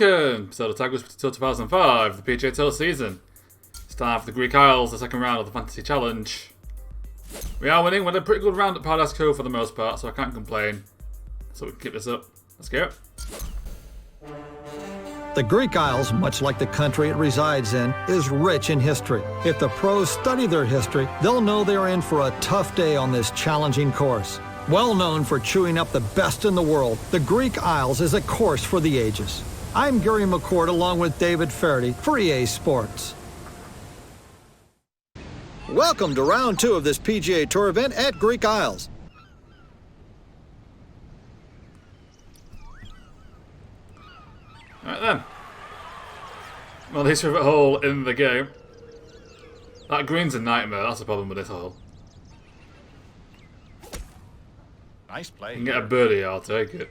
welcome! So the Tigers Tour 2005, the PGA Tour season. It's time for the Greek Isles, the second round of the Fantasy Challenge. We are winning with a pretty good round at Paradise Cove for the most part, so I can't complain. So we can keep this up. Let's go. The Greek Isles, much like the country it resides in, is rich in history. If the pros study their history, they'll know they're in for a tough day on this challenging course. Well known for chewing up the best in the world, the Greek Isles is a course for the ages. I'm Gary McCord along with David Faraday for EA Sports. Welcome to round 2 of this PGA Tour event at Greek Isles. Alright then. Well, least favorite hole in the game. That green's a nightmare, that's the problem with this hole. Nice play. You can get a birdie, I'll take it.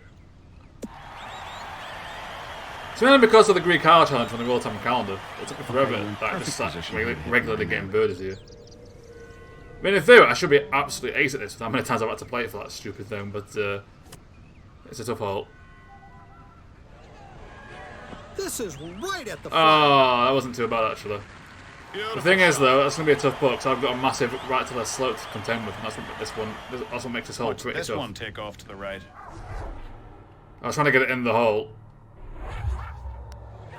It's mainly because of the Greek Isle challenge on the real-time calendar. It took me forever to start regularly getting birdies here. I mean, in theory, I should be absolutely ace at this with how many times I've had to play it for that stupid thing, but it's a tough hole. This is right at the front. Oh, that wasn't too bad actually. Beautiful The thing is shot. though, that's going to be a tough putt because I've got a massive right to left slope to contend with, and that's what makes this hole Watch pretty this tough. one take off to the right. I was trying to get it in the hole,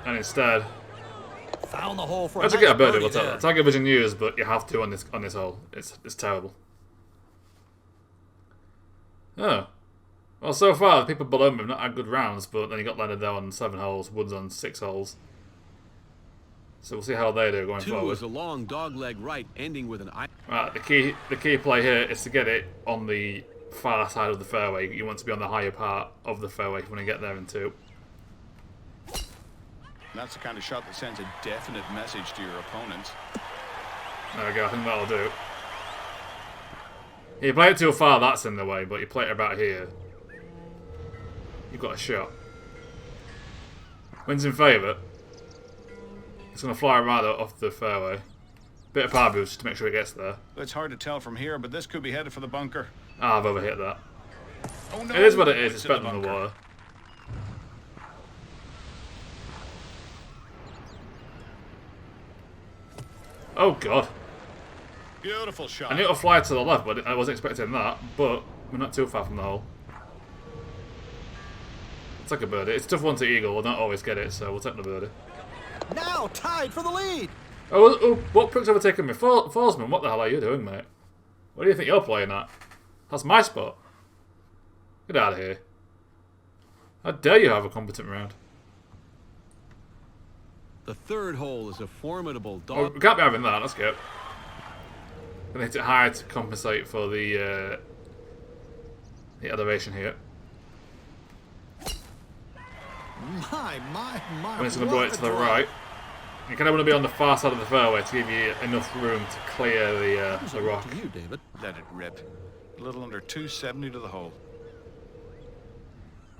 and instead, Found the hole for I had to a get a nice birdie. birdie We'll take there. that. Tiger Vision used, but you have to on this hole. It's terrible. Oh. Well, so far, the people below me have not had good rounds, but then you got landed there on 7 holes, Woods on 6 holes. So we'll see how they do going Two forward. is a long dogleg right, ending with an eye. Right, the key play here is to get it on the far side of the fairway. You want to be on the higher part of the fairway when you get there in 2. That's the kind of shot that sends a definite message to your opponents. There we go, I think that'll do. You play it too far, that's in the way, but you play it about here, you've got a shot. Wind's in favour. It's going to fly right off the fairway. Bit of power boost to make sure it gets there. It's hard to tell from here, but this could be headed for the bunker. Ah, I've overhit that. Oh no! It is what it is, it's in better than the bunker. water. Oh god. Beautiful shot. I knew it'll fly to the left, but I wasn't expecting that. But we're not too far from the hole. It's like a birdie. It's a tough one to eagle. We'll not always get it, so we'll take the birdie. Now tied for the lead. Oh, what prick's overtaken me? Forsman, what the hell are you doing, mate? What do you think you're playing at? That's my spot. Get out of here. How dare you have a competent round? The third hole is a formidable Oh, dog. we can't be having that. Let's go. Gonna hit it high to compensate for the elevation here. My. When it's going to blow it to the right. You kind of want to be on the far side of the fairway to give you enough room to clear the rock. To you, David. Let it rip. A little under 270 to the hole.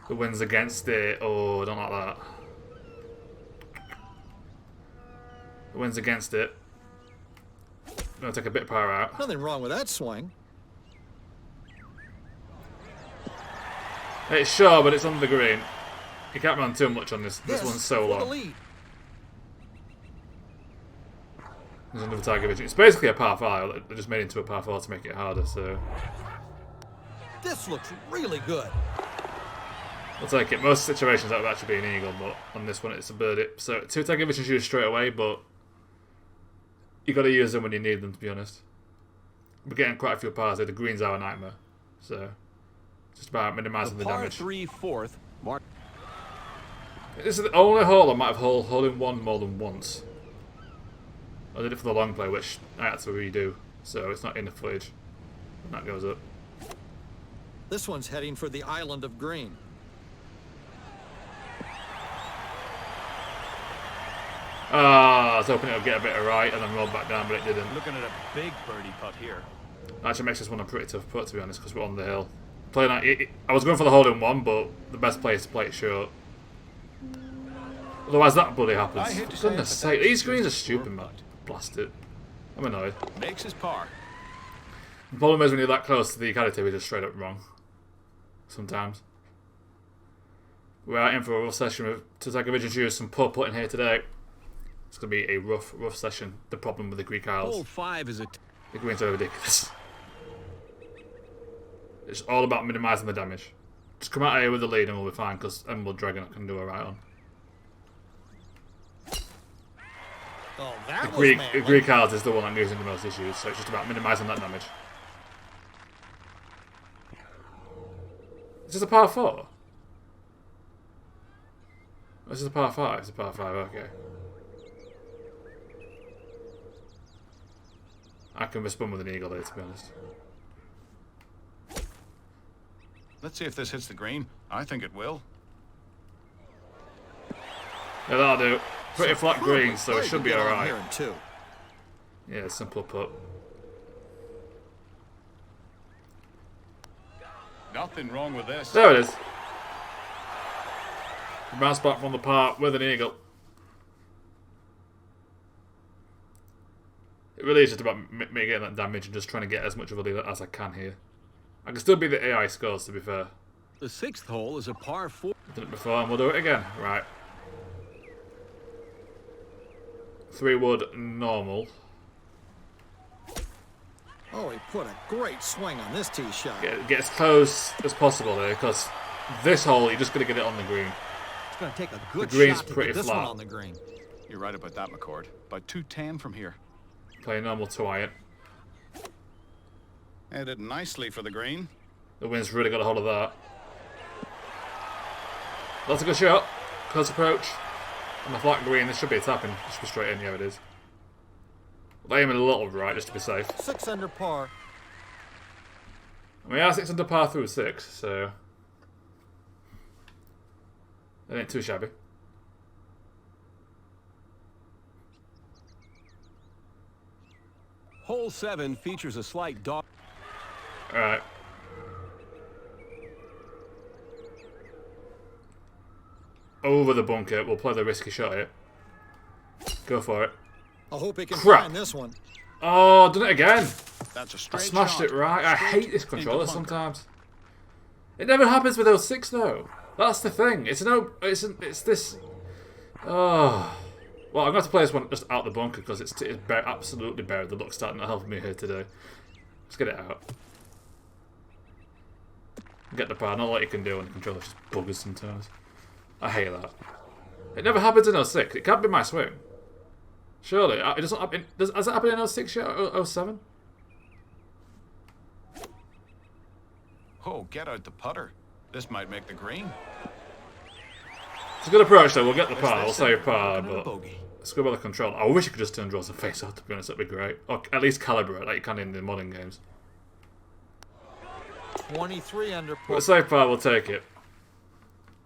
The wind's against it. Oh, I don't like that. The wind's against it. I'm going to take a bit of power out. Nothing wrong with that swing. It's sure, but it's on the green. You can't run too much on this. This one's so for the long. lead. There's another Tiger Vision. It's basically a par 5. They just made it into a par 4 to make it harder, so... This looks really good. I'll take it. Most situations that would actually be an eagle, but on this one it's a birdie. So 2 Tiger Visions used straight away, but you got to use them when you need them, to be honest. We're getting quite a few pars here. The greens are a nightmare, so just about minimising the Par damage. 3 fourth. Mark. This is the only hole I might have hole in one more than once. I did it for the long play, which I had to redo, so it's not in the footage. And that goes up. This one's heading for the island of green. Ah, I was hoping it would get a bit of right and then roll back down, but it didn't. Looking at a big birdie putt here. Actually makes this one a pretty tough putt, to be honest, because we're on the hill. Playing that, I was going for the hole in one, but the best play is to play it short. Otherwise, that bloody happens. I hate to For say it, goodness but sake, that's these screens are just a stupid, short man. putt. Blast it. I'm annoyed. Makes his par. The problem is when you're that close to the caddy table, you're just straight up wrong. Sometimes. We're out in for a rough session with to take a vision shoes, some putt putting here today. It's going to be a rough session. The problem with the Greek Isles. Hole 5 is a... The greens are ridiculous. It's all about minimising the damage. Just come out here with the lead and we'll be fine, because Emerald Dragon can do a right on. Oh, that The Greek Isles is the one that gives him the most issues, so it's just about minimising that damage. Is this a par 4? This is a par 5. It's a par 5, okay. I can respond with an eagle there, to be honest. Let's see if this hits the green. I think it will. Yeah, that'll do. Pretty flat green, so it should be alright. Yeah, simple putt. Nothing wrong with this. There it is. Bounce back from the par with an eagle. It really is just about mitigating that damage and just trying to get as much of a lead as I can here. I can still beat the AI scores, to be fair. The 6th hole is a par 4. I've done it before and we'll do it again. Right. 3 wood normal. Oh, he put a great swing on this tee shot. Get as close as possible here, because this hole, you're just going to get it on the green. It's going to take a good The green's shot to pretty get this flat. one on the green. You're right about that, McCord. About 210 from here. Play normal 2 iron. Headed nicely for the green. The wind's really got a hold of that. That's a good shot. Close approach. On the flat green, this should be a tapping. It should be straight in. Yeah, it is. We'll aim it a little right, just to be safe. 6 under par. We are 6 under par through 6, so... That ain't too shabby. Hole 7 features a slight dog. Alright. Over the bunker. We'll play the risky shot here. Go for it. I hope he can Crap. find this one. Oh, done it again. That's a I straight smashed shot. it right. I Straight hate this into controller bunker. sometimes. It never happens with 06 though. That's the thing. It's this. Oh. Well, I'm going to have to play this one just out the bunker because it's absolutely buried. The luck's starting to help me here today. Let's get it out. Get the par. Not what you can do when the controller just buggers sometimes. I hate that. It never happens in 06. It can't be my swing. Surely. It doesn't happen. Has it happened in 06 yet? 07? Oh, get out the putter. This might make the green. It's a good approach though. We'll get the par. We'll save par, Looking at a but bogey. it's good by the control. I wish you could just turn draws and face out, to be honest. That'd be great. Or at least calibrate like you can in the modern games. 23 under par. But save par, we'll take it.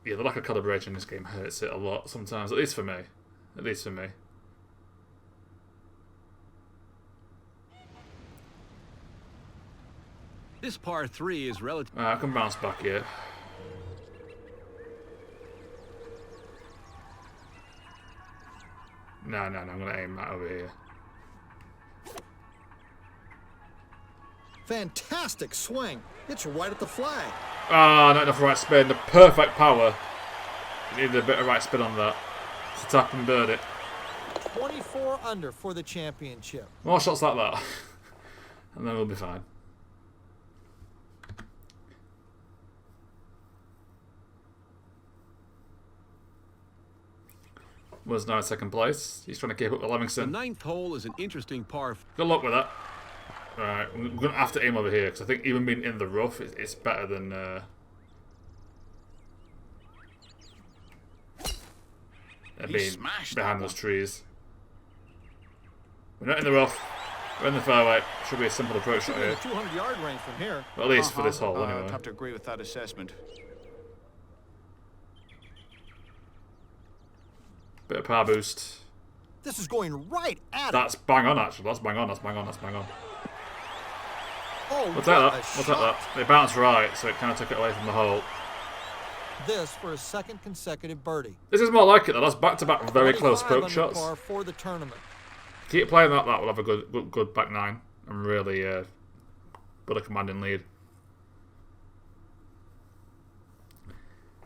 Yeah, the lack of calibration in this game hurts it a lot sometimes. At least for me. At least for me. This par 3 is relative. I can bounce back here. No, I'm going to aim that over here. Fantastic swing. It's right at the flag. Ah, not enough right spin. The perfect power. You needed a bit of right spin on that. To tap and bird it. 24 under for the championship. More shots like that. And then we'll be fine. Was now in second place. He's trying to keep up with The Levingston. 9th hole is an interesting par. Good luck with that. Alright, we're going to have to aim over here because I think even being in the rough, it's better than being smashed behind that those trees. We're not in the rough. We're in the fairway. Should be a simple approach shot here. 200-yard range from here. Well, at least for this hole, I'd anyway. have to agree with that assessment. Bit of power boost. This is going right at it. That's bang on, actually. That's bang on. Oh, We'll take what that. a We'll take shot. that. They bounced right, so it kind of took it away from the hole. This for his second consecutive birdie. This is more like it, though. That's back-to-back very close 25 poke under shots. par for the tournament. Keep playing that. We'll have a good back nine. And really put a commanding lead.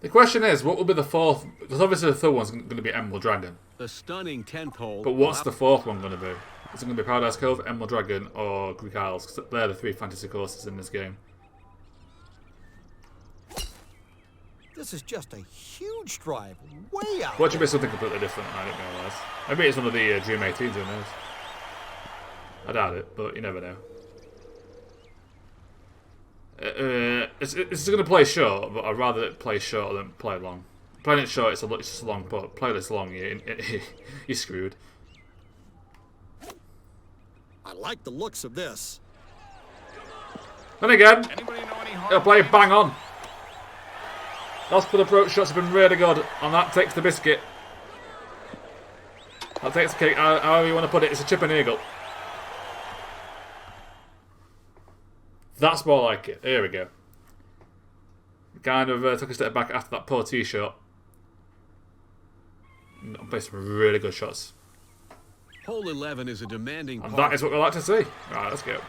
The question is, what will be the fourth? Because obviously the third one's going to be Emerald Dragon. The stunning 10th hole. But what's the fourth one going to be? Is it going to be Paradise Cove, Emerald Dragon, or Greek Isles? 'Cause they're the 3 fantasy courses in this game. This is just a huge drive, way out. What should be something completely different? I don't realise. Maybe it's one of the Dream 18s, who knows? I doubt it, but you never know. It's going to play short, but I'd rather it play short than play long. Playing it short, it's just a long putt. Play this long, you're screwed. I like the looks of this. And again, Anybody know any harm? it'll play bang on. Last putt approach shots have been really good, and that takes the biscuit. That takes the cake, however you want to put it. It's a chip and eagle. That's more like it. Here we go. Kind of took a step back after that poor tee shot. And played some really good shots. Hole 11 is a demanding And par. that is what we like to see. Right, let's go.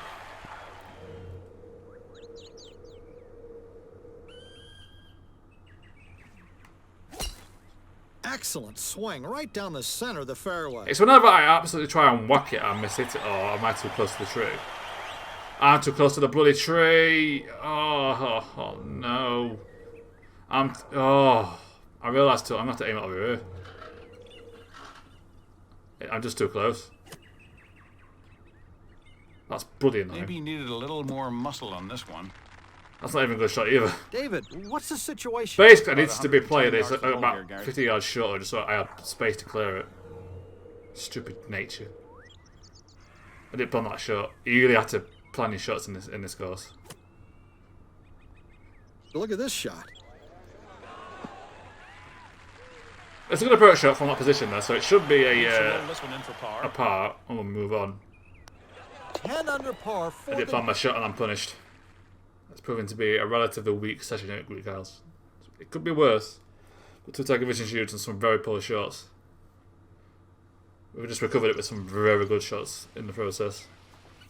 Excellent swing right down the center of the fairway. It's whenever I absolutely try and whack it, I miss it, or am I too close to the tree? I'm too close to the bloody tree. Oh no. I realised too, I'm going to have to aim it over here. I'm just too close. That's bloody annoying. Maybe you needed a little more muscle on this one. That's not even a good shot either. David, what's the situation? Basically, it needs to be played. 110 It's yards to the hole about here, Gary. 50 yards shorter, just so I had space to clear it. Stupid nature. I didn't plan that shot. You really had to plan your shots in this course. Look at this shot. It's a good approach shot from that position there, so it should be Roll a this one in for par. par, and we'll move on. 10 under par I for didn't plan my shot and I'm punished. It's proven to be a relatively weak session at Greek Isles. It could be worse, but two Tiger Vision shoots and some very poor shots. We've just recovered it with some very good shots in the process.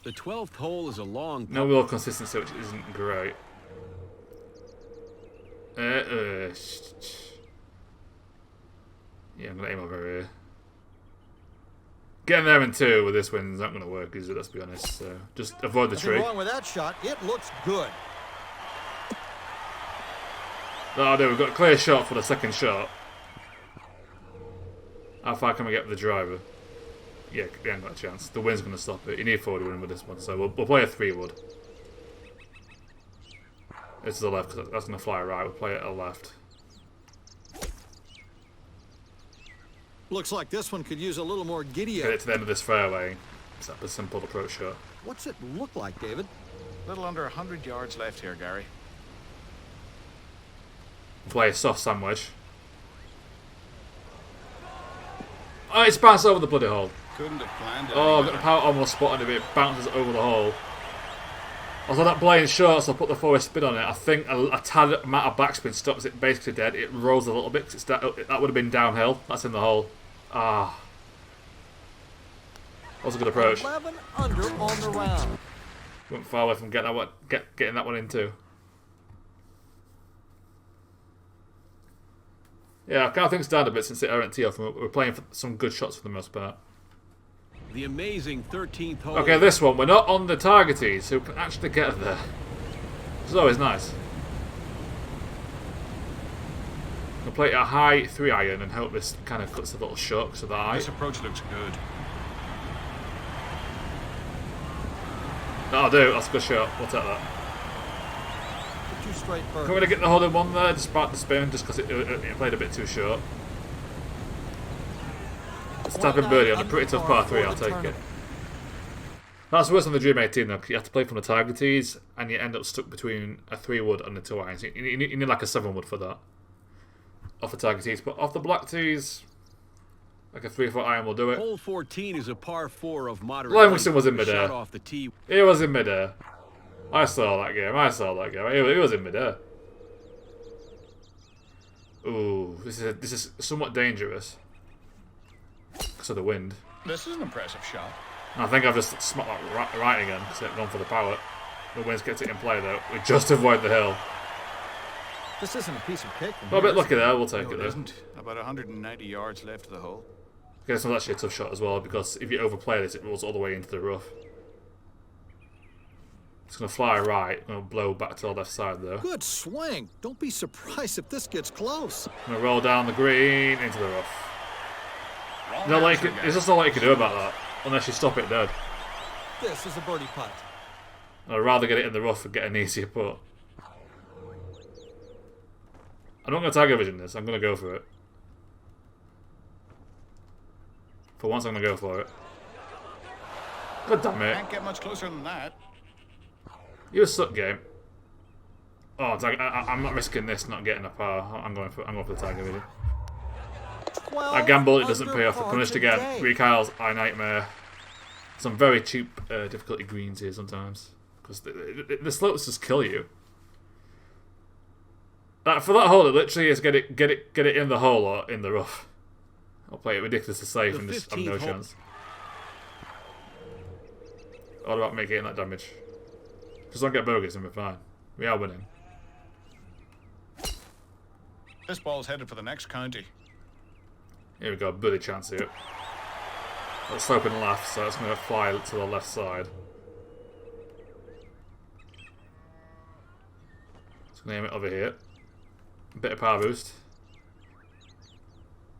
The 12th hole is a long No real consistency, which isn't great. Yeah, I'm going to aim over here. Getting there in 2 with this win is not going to work, is it? Let's be honest. So just avoid the Nothing tree. wrong with that shot. It looks good. That'll do. We've got a clear shot for the second shot. How far can we get with the driver? Yeah, we ain't got a chance. The wind's going to stop it. You need 40 win with this one, so we'll play a 3-wood. It's to the left, because that's going to fly right. We'll play it at the left. Looks like this one could use a little more giddy Get it up. to the end of this fairway. It's a simple approach shot. What's it look like, David? A little under 100 yards left here, Gary. Play a soft sandwich. Oh, it's bounced over the bloody hole. Couldn't have planned it. Oh, any got the better. power almost spot on it, it bounces over the hole. Although that blade short, so I put the forward spin on it. I think a tad amount of backspin stops it basically dead. It rolls a little bit, 'cause that would have been downhill. That's in the hole. Ah. That was a good approach. 11 under on the round. Went far away from getting that one in too. Yeah, I kind of think it's down a bit since the errant tee off. We're playing for some good shots for the most part. The amazing 13th hole. Okay, this one, we're not on the target tees, so we can actually get there. It's always nice. We'll play a high 3-iron and hope this kind of cuts a little short to the eye. This approach looks good. That'll do, that's a good shot. We'll take that. Two straight birdies. Can we get the hole in one there despite the spin, just because it played a bit too short? It's tapping birdie on a pretty tough par 3, I'll take it. That's worse than the Dream 18 though, 'cause you have to play from the target tees and you end up stuck between a 3-wood and a 2-iron. You need like a 7-wood for that. Off the target tees, but off the black tees, like a 3-foot iron will do it. Hole 14 is a par 4 of moderate. Livingston was in length. midair. Shot off the tee. He was in midair. I saw that game. He was in midair. Ooh, this is somewhat dangerous because of the wind. This is an impressive shot. And I think I've just smacked that right again because I've gone for the power. The wind gets it in play though. We just avoid the hill. This isn't a piece of cake. Well, a bit lucky there. We'll take No, it it though. isn't. About 190 yards left of the hole. Okay, this one's actually a tough shot as well because if you overplay this, it rolls all the way into the rough. It's going to fly right. Going to blow back to the left side though. Good swing. Don't be surprised if this gets close. Going to roll down the green into the rough. There's just not a lot you can do about that unless you stop it dead. This is a birdie putt. I'd rather get it in the rough and get an easier putt. I'm not going to tag vision this. I'm going to go for it. For once, I'm going to go for it. God damn it. Can't get much closer than that. You a suck game. Oh, I'm not risking this not getting a par. I'm going for the tiger vision. I gamble, it doesn't pay off. We're punished again. Greek Isles, I nightmare. Some very cheap difficulty greens here sometimes. Because the slopes just kill you. For that hole, it literally is get it in the hole or in the rough. I'll play it ridiculously safe and just have no chance. All about making that damage. Just don't get bogeys and we're fine. We are winning. This ball's headed for the next county. Here we go, birdie chance here. That's sloping left, so it's going to fly to the left side. Just going to aim it over here. A bit of power boost.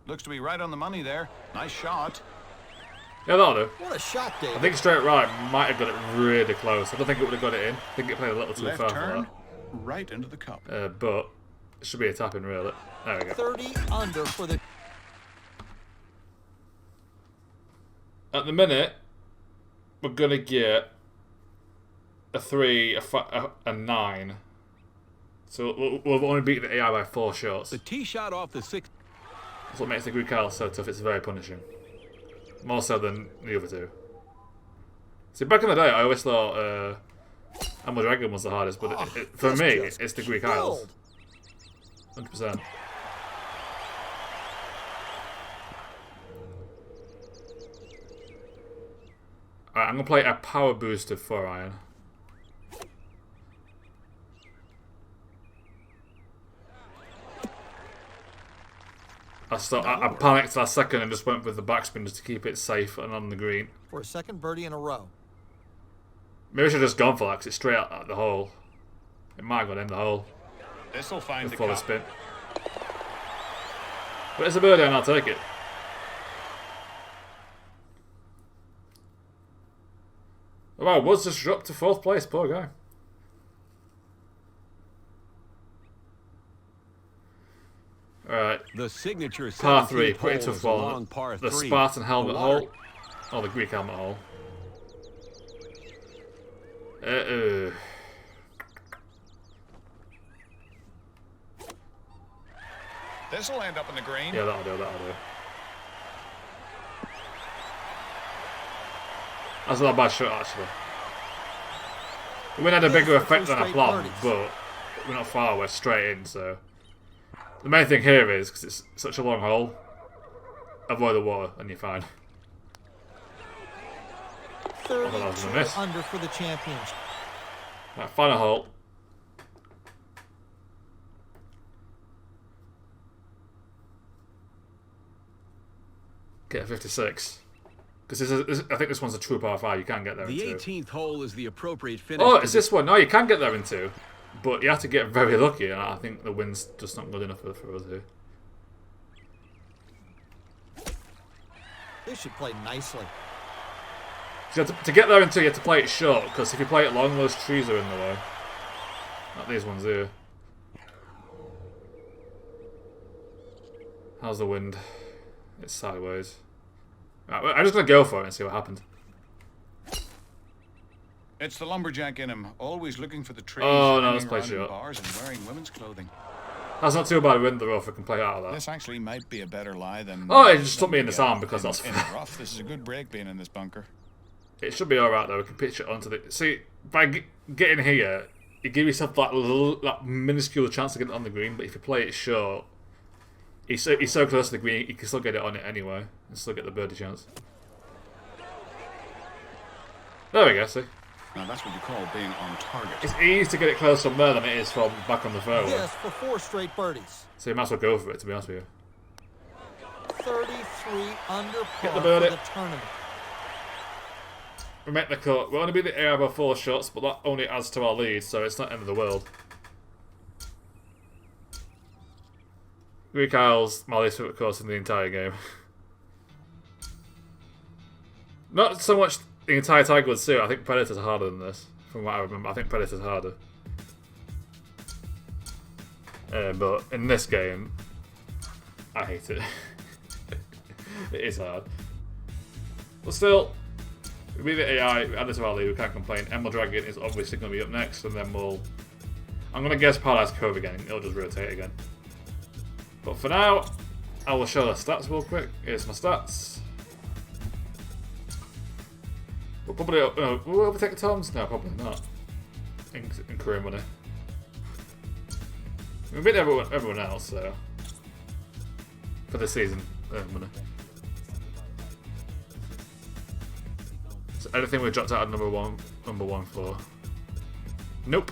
Looks to be right on the money there. Nice shot. Yeah, that'll do. What a shot, David. I think straight right might have got it really close. I don't think it would have got it in. I think it played a little too Left far turn, for right into the cup. that. But it should be a tap in, really. There we go. 30 under for the... At the minute, we're going to get a 3, a 9. So we'll only beat the AI by 4 shots. The tee shot off the 6th. That's what makes the Greek Isles so tough. It's very punishing. More so than the other two. See, back in the day, I always thought Amber Dragon was the hardest, but for me, it's the Greek Isles. 100%. Alright, I'm going to play a power boosted 4-iron. I panicked last second and just went with the backspin just to keep it safe and on the green. For a second birdie in a row. Maybe I should have just gone for that because it's straight out the hole. It might have gone in the hole This'll find the before the cup. spin. But it's a birdie and I'll take it. Wow, Woods just dropped to 4th place, poor guy. Alright, The signature par 3, 17th pretty hole tough is a one. long par The 3. Spartan helmet The water- hole. Oh, the Greek helmet hole. This'll end up in the green. Yeah, that'll do, that'll do. That's not a bad shot, actually. The wind had a bigger effect than I planned, but we're not far, we're straight in, so... The main thing here is, because it's such a long hole, avoid the water and you're fine. 32 I was gonna miss. under for the championship. Right, final hole. Get a 56. Because I think this one's a true par 5, you can't get there in The 2. 18th hole is the appropriate finish. Oh, to it's this one. No, you can get there in 2. But you have to get very lucky, and I think the wind's just not good enough for us here. They should play nicely. So to get there in 2, you have to play it short, because if you play it long, those trees are in the way. Not these ones here. How's the wind? It's sideways. Right, I'm just going to go for it and see what happens. It's the lumberjack in him, always looking for the trees. Oh, no, hanging let's play around in short. bars and wearing women's clothing. That's not too bad wind the rough, I can play out of that. This actually might be a better lie than... Oh, it just took me in the sand because that's... in the rough. This is a good break being in this bunker. It should be alright though, we can pitch it onto the... See, by getting here, you give yourself that minuscule chance to get it on the green, but if you play it short, he's so close to the green, you can still get it on it anyway, and still get the birdie chance. There we go, see? Now that's what you call being on target. It's easy to get it close from there than it is from back on the fairway. This for 4 straight birdies. So you might as well go for it, to be honest with you. 33 under par Get the for birdie. the tournament. We make the cut. We'll only be the air by 4 shots, but that only adds to our lead, so it's not the end of the world. Kyle's my least favorite course in the entire game. Not so much the entire Tiger Woods suit. I think Predator's harder than this, from what I remember. I think Predator's harder. But in this game, I hate it. It is hard. But still, we beat the AI, we add it to our lead, we can't complain. Emerald Dragon is obviously going to be up next, and then we'll... I'm going to guess Paradise Cove again, it'll just rotate again. But for now, I will show the stats real quick. Here's my stats. We'll probably... will we overtake Tom's? No, probably not. In career money. We beat everyone else, so... For this season, money. So anything we dropped out of number one for? Nope.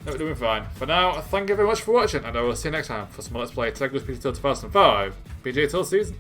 No, we're doing fine. For now, thank you very much for watching, and I will see you next time for some Let's Play Tiger Woods PGA Tour 2005 PGA Tour season.